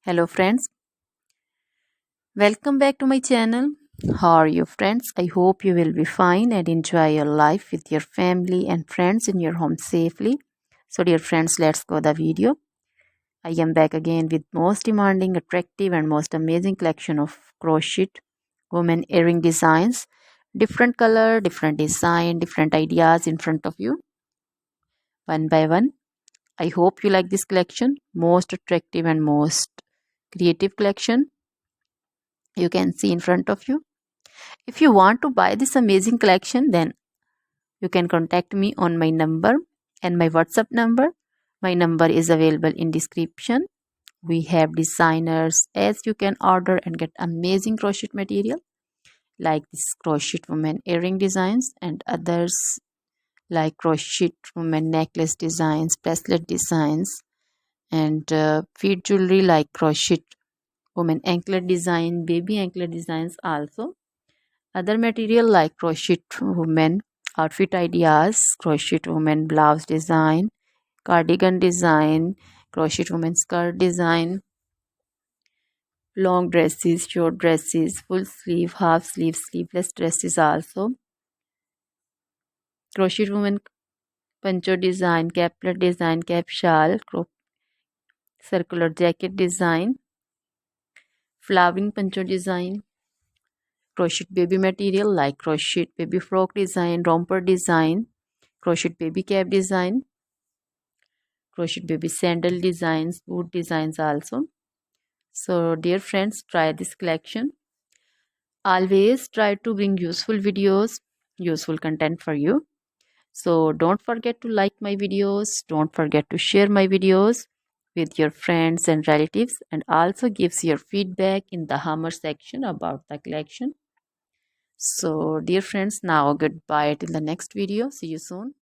Hello friends, welcome back to my channel. How are you friends? I hope you will be fine and enjoy your life with your family and friends in your home safely. So dear friends, let's go the video. I am back again with most demanding, attractive and most amazing collection of crochet women earring designs. Different color, different design, different ideas in front of you. One by one. I hope you like this collection. Most attractive and most creative collection you can see in front of you. If you want to buy this amazing collection, then you can contact me on my number and my WhatsApp number. My number is available in description. We have designers as you can order and get amazing crochet material like this crochet woman earring designs and others like crochet woman necklace designs, bracelet designs and feet jewelry like crochet woman anklet design, baby anklet designs also. Other material like crochet women outfit ideas, crochet women blouse design, cardigan design, crochet women skirt design, long dresses, short dresses, full sleeve, half sleeve, sleeveless dresses also. Crochet women poncho design, caplet design, cap shawl, circular jacket design, flowering poncho design, crochet baby material like crochet baby frock design, romper design, crochet baby cap design, crochet baby sandal designs, boot designs also. So dear friends, try this collection. Always try to bring useful videos, useful content for you. So don't forget to like my videos, don't forget to share my videos with your friends and relatives, and also gives your feedback in the hammer section about the collection. So dear friends, now goodbye till the next video. See you soon.